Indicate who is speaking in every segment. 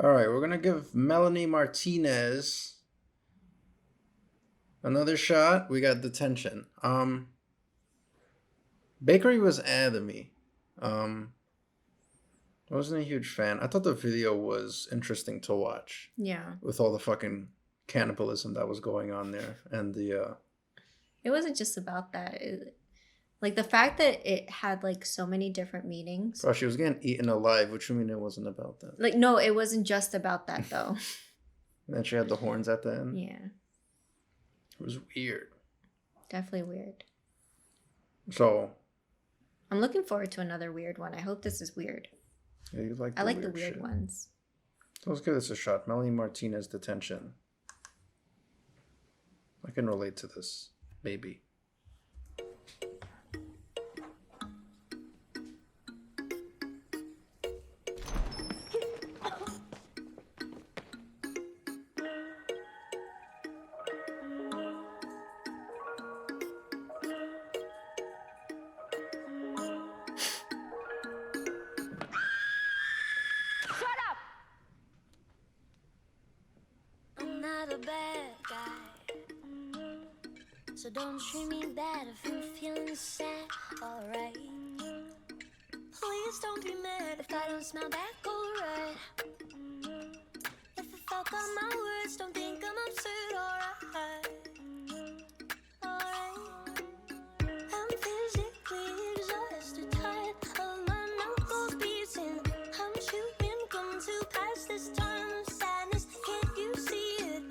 Speaker 1: All right, we're gonna give Melanie Martinez another shot. We got Detention. Bakery was to me. Um, I wasn't a huge fan. I thought the video was interesting to watch
Speaker 2: Yeah.
Speaker 1: with all the fucking cannibalism that was going on there and the.
Speaker 2: It wasn't just about that. Like the fact that it had like so many different meanings.
Speaker 1: Bro, she was getting eaten alive, which I mean it wasn't about that.
Speaker 2: Like no, it wasn't just about that though.
Speaker 1: And then she had the horns at the end.
Speaker 2: Yeah.
Speaker 1: It was weird.
Speaker 2: Definitely weird.
Speaker 1: So.
Speaker 2: I'm looking forward to another weird one. I hope this is weird.
Speaker 1: Yeah, you like.
Speaker 2: I like the weird
Speaker 1: shit.
Speaker 2: ones.
Speaker 1: So let's give this a shot. Melanie Martinez, Detention. I can relate to this, maybe.
Speaker 3: A bad guy, so don't treat me bad if I'm feeling sad. Alright, please don't be mad if I don't smell that cool right. If I fuck up my words, don't think I'm upset. Alright, I'm physically exhausted, tired of my knuckles beating. I'm chewing gum to pass this time of sadness. Can't you see it?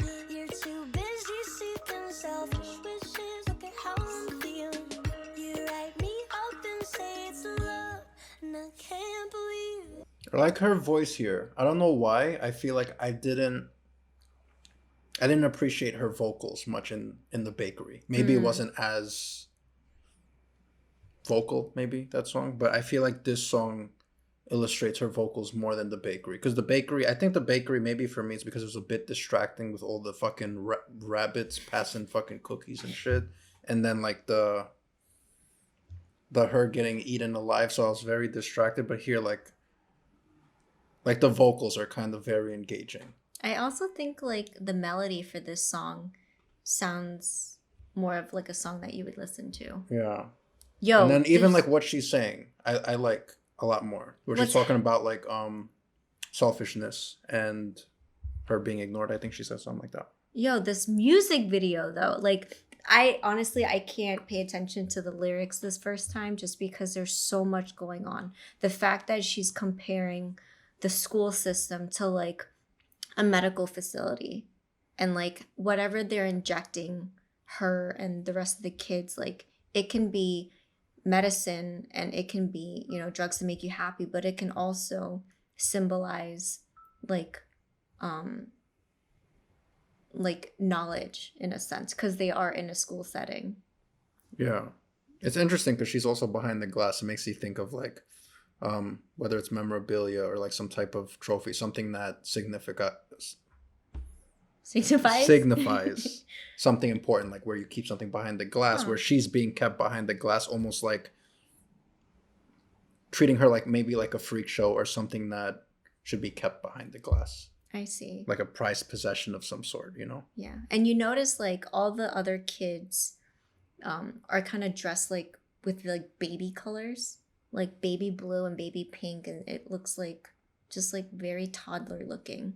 Speaker 3: Too busy seeking selfish wishes. Look at how I'm feeling. You write me up and say it's love, and I can't believe it.
Speaker 1: I like her voice here. I don't know why. I feel like I didn't appreciate her vocals much in the bakery. Maybe it wasn't as vocal, maybe that song, but I feel like this song illustrates her vocals more than the bakery, because the bakery, I think the bakery, maybe for me it's because it was a bit distracting with all the fucking rabbits passing fucking cookies and shit, and then like the her getting eaten alive, so I was very distracted. But here like the vocals are kind of very engaging.
Speaker 2: I also think like the melody for this song sounds more of like a song that you would listen to.
Speaker 1: Yeah.
Speaker 2: Yo,
Speaker 1: and then even like what she's saying, I like a lot more. Where she's talking about like selfishness and her being ignored. I think she said something like that.
Speaker 2: Yo, this music video though, like I honestly can't pay attention to the lyrics this first time just because there's so much going on. The fact that she's comparing the school system to like a medical facility, and like whatever they're injecting her and the rest of the kids, like it can be medicine and it can be, you know, drugs to make you happy, but it can also symbolize like knowledge in a sense, because they are in a school setting.
Speaker 1: Yeah, it's interesting because she's also behind the glass. It makes you think of like whether it's memorabilia or like some type of trophy, something that signifies something important, like where you keep something behind the glass, where she's being kept behind the glass, almost like treating her like maybe like a freak show or something that should be kept behind the glass.
Speaker 2: I see.
Speaker 1: Like a prized possession of some sort, you know?
Speaker 2: Yeah. And you notice like all the other kids are kind of dressed like with like baby colors, like baby blue and baby pink, and it looks like just like very toddler looking.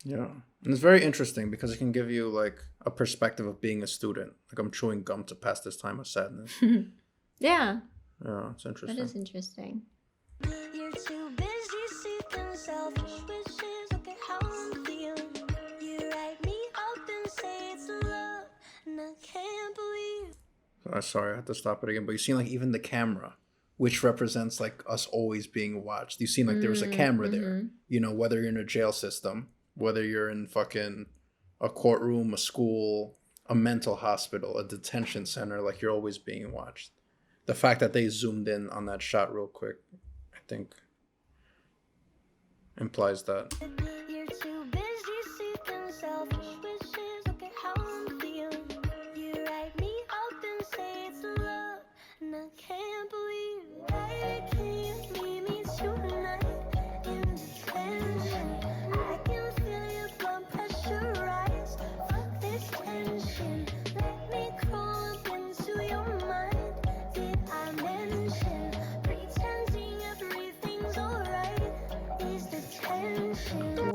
Speaker 1: Yeah. And it's very interesting because it can give you like a perspective of being a student. Like I'm chewing gum to pass this time of sadness.
Speaker 2: Yeah.
Speaker 1: Yeah, it's interesting.
Speaker 2: That is interesting.
Speaker 3: You're too busy seeking selfish wishes. Look at how I'm feeling. You write me up and say it's love, and I can't believe.
Speaker 1: Sorry, I had to stop it again. But you see, like even the camera, which represents like us always being watched. You seem like there was a camera there. You know, whether you're in a jail system, whether you're in fucking a courtroom, a school, a mental hospital, a detention center, like you're always being watched. The fact that they zoomed in on that shot real quick, I think, implies that.
Speaker 3: You're too busy seeking selfish wishes. Look at how I'm feeling. You write me up and say it's love, and I can't believe it. I can't leave me tonight in detention. I can't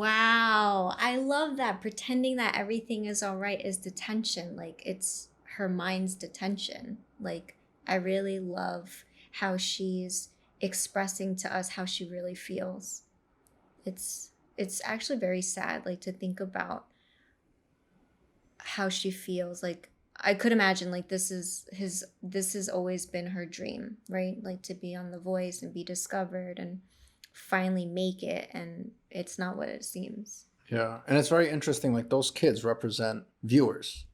Speaker 2: Wow. I love that. Pretending that everything is all right is detention. Like it's her mind's detention. Like I really love how she's expressing to us how she really feels. It's actually very sad like to think about how she feels. Like I could imagine like this has always been her dream, right? Like to be on The Voice and be discovered and finally make it, and it's not what it seems.
Speaker 1: Yeah, and it's very interesting. Like those kids represent viewers.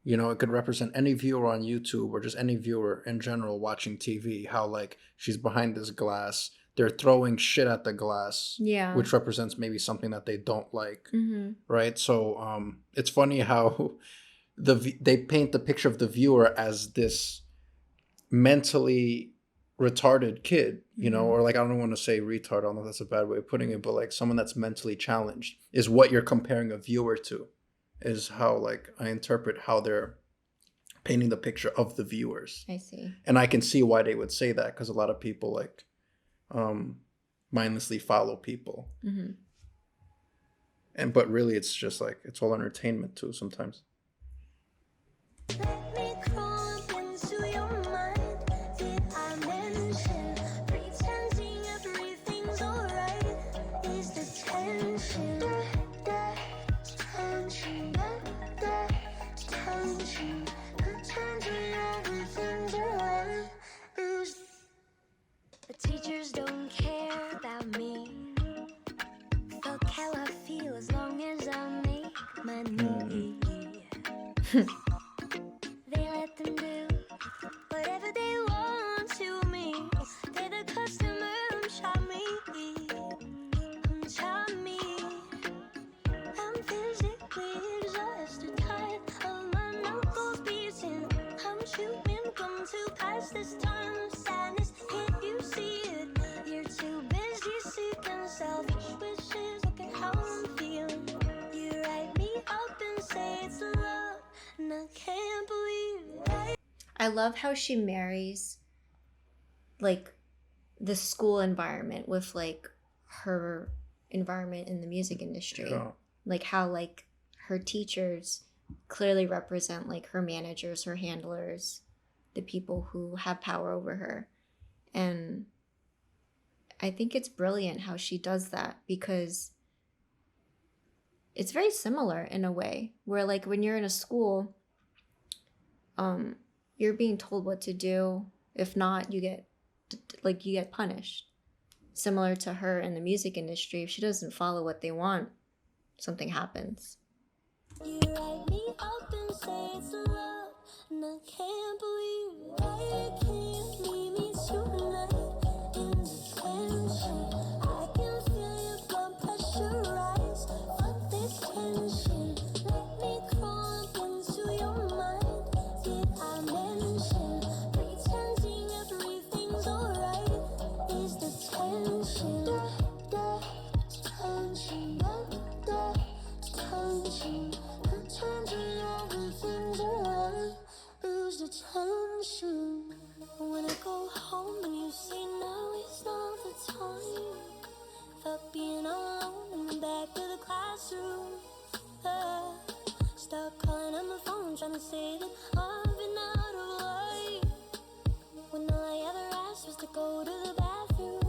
Speaker 1: You know, it could represent any viewer on YouTube or just any viewer in general watching TV. How like she's behind this glass, they're throwing shit at the glass,
Speaker 2: Yeah.
Speaker 1: which represents maybe something that they don't like,
Speaker 2: Mm-hmm.
Speaker 1: right? So it's funny how they paint the picture of the viewer as this mentally retarded kid, you know,
Speaker 2: Mhm.
Speaker 1: or like I don't want to say retard, I don't know if that's a bad way of putting it, but like someone that's mentally challenged is what you're comparing a viewer to, is how like I interpret how they're painting the picture of the viewers.
Speaker 2: I see.
Speaker 1: And I can see why they would say that, because a lot of people like mindlessly follow people.
Speaker 2: Mm-hmm.
Speaker 1: And but really it's just like it's all entertainment too sometimes.
Speaker 3: Let me crawl up into your mind. Did I mention pretending everything's alright? Is the tension, tension, tension, pretending everything's alright? The teachers don't care about me. Fuck how I feel as long as I make money. They let them do whatever they want to me. They're the customer, shop me. Shop me. I'm physically exhausted, tired of my knuckles beating. I'm chewing gum to pass this time of sadness. Can't you see it? You're too busy seeking selfish wishes. Look at how I'm feeling. You write me up and say it's love, and I can't believe it.
Speaker 2: I love how she marries like the school environment with like her environment in the music industry.
Speaker 1: Yeah.
Speaker 2: Like how like her teachers clearly represent like her managers, her handlers, the people who have power over her. And I think it's brilliant how she does that, because it's very similar in a way where like when you're in a school, you're being told what to do. If not, you get punished. Similar to her in the music industry, if she doesn't follow what they want, something happens.
Speaker 3: You write me up and say it's love, and I can't believe it. Why can't leave me tonight in detention? I can feel your blood pressure rise. Fuck this tension. Let me crawl up into your mind. Did I mention pretending everything's alright? Is the tension, tension, tension, pretending everything's alright? Is the tension. When I go home and you say now is not the time. Fuck being alone in the back of the classroom. Start calling on my phone trying to say that I've been out of light, when all I ever asked was to go to the bathroom.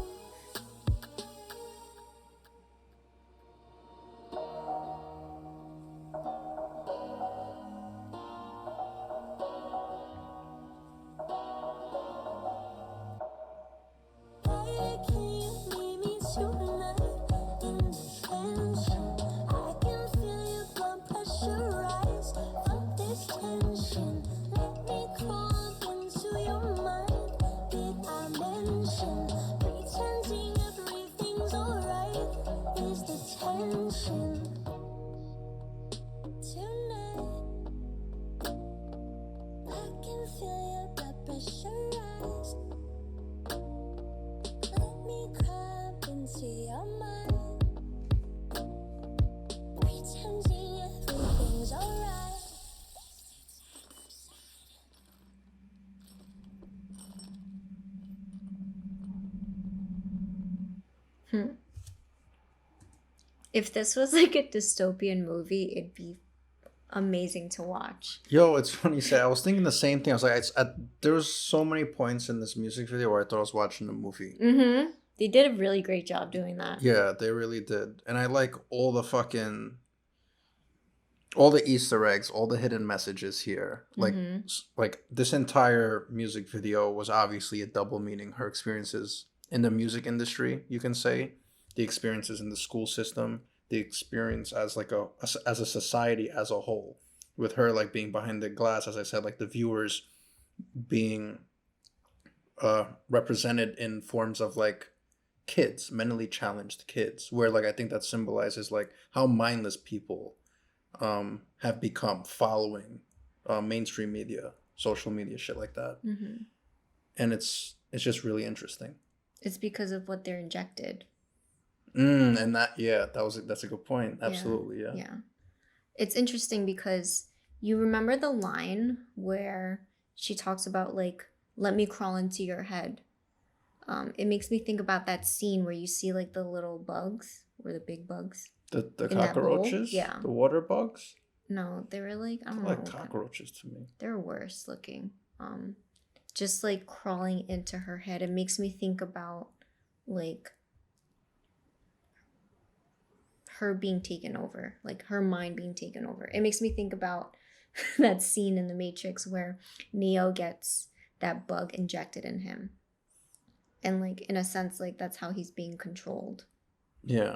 Speaker 3: Why can't you leave me tonight in detention? I can feel your blood pressure rise. Fuck this tension. Let me crawl up into your mind. Did I mention pretending everything's alright? Is the tension tonight? I can feel your blood pressure rise. Let me crawl up into your mind, pretending everything's alright.
Speaker 2: If this was like a dystopian movie, it'd be amazing to watch.
Speaker 1: Yo, it's funny you say. I was thinking the same thing. I was like, there was so many points in this music video where I thought I was watching a movie.
Speaker 2: Mm-hmm. They did a really great job doing that.
Speaker 1: Yeah, they really did. And I like all the Easter eggs, all the hidden messages here. Like, like this entire music video was obviously a double meaning. Her experiences in the music industry, you can say, the experiences in the school system, the experience as like as a society as a whole, with her like being behind the glass, as I said, like the viewers being represented in forms of like kids, mentally challenged kids, where like I think that symbolizes like how mindless people have become following mainstream media, social media, shit like that. And it's just really interesting.
Speaker 2: It's because of what they're injected.
Speaker 1: And that's a good point. Absolutely.
Speaker 2: Yeah. It's interesting because you remember the line where she talks about like, let me crawl into your head. It makes me think about that scene where you see like the little bugs or the big bugs.
Speaker 1: The
Speaker 2: in that bowl?
Speaker 1: cockroaches?
Speaker 2: Yeah.
Speaker 1: The water bugs?
Speaker 2: No, they were like, I don't know.
Speaker 1: Like cockroaches to me.
Speaker 2: They're worse looking. Just like crawling into her head. It makes me think about like her being taken over, like her mind being taken over. It makes me think about that scene in The Matrix where Neo gets that bug injected in him. And like in a sense, like that's how he's being controlled.
Speaker 1: Yeah.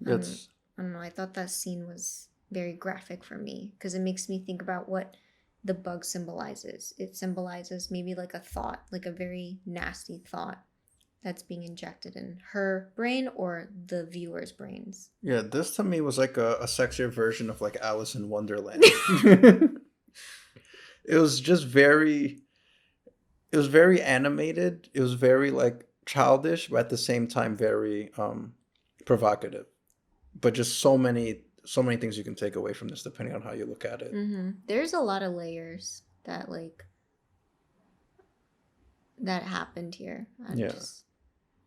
Speaker 2: I don't know. I thought that scene was very graphic for me because it makes me think about what the bug symbolizes. It symbolizes maybe like a thought, like a very nasty thought that's being injected in her brain or the viewer's brains.
Speaker 1: Yeah, this to me was like a sexier version of like Alice in Wonderland. It was very animated. It was very like childish, but at the same time very provocative. But just so many things you can take away from this depending on how you look at it.
Speaker 2: There's a lot of layers that that happened here.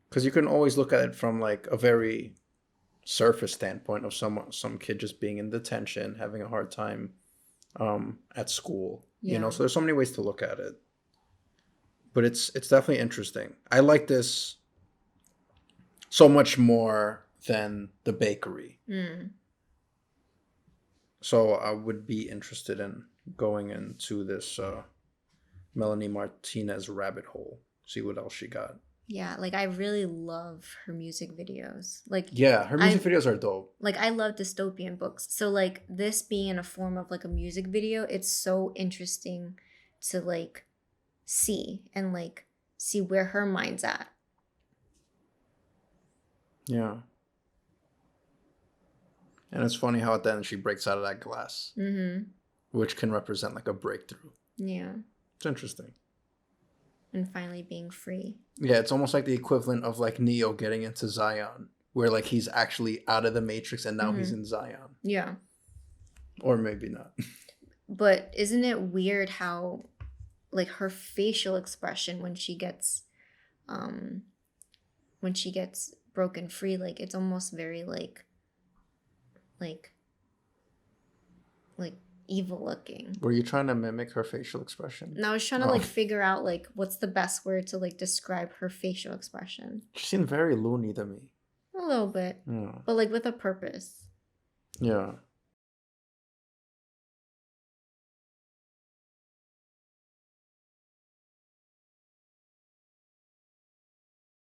Speaker 1: Because you can always look at it from like a very surface standpoint of some kid just being in detention, having a hard time at school. You know, so there's so many ways to look at it. But it's definitely interesting. I like this so much more than The Bakery. So I would be interested in going into this Melanie Martinez rabbit hole, see what else she got.
Speaker 2: Yeah, like I really love her music videos. Like
Speaker 1: her music videos are dope.
Speaker 2: Like I love dystopian books. So like this being in a form of like a music video, it's so interesting to like see and like see where her mind's at.
Speaker 1: Yeah. And it's funny how at the end she breaks out of that glass, which can represent like a breakthrough.
Speaker 2: Yeah.
Speaker 1: It's interesting.
Speaker 2: And finally being free.
Speaker 1: Yeah, it's almost like the equivalent of like Neo getting into Zion, where like he's actually out of the Matrix and now he's in Zion.
Speaker 2: Yeah.
Speaker 1: Or maybe not.
Speaker 2: But isn't it weird how like her facial expression when she gets broken free, like it's almost very like evil looking.
Speaker 1: Were you trying to mimic her facial expression?
Speaker 2: No, I was trying to like figure out like what's the best word to like describe her facial expression.
Speaker 1: She seemed very loony to me.
Speaker 2: A little bit.
Speaker 1: Yeah.
Speaker 2: But like with a purpose.
Speaker 1: Yeah.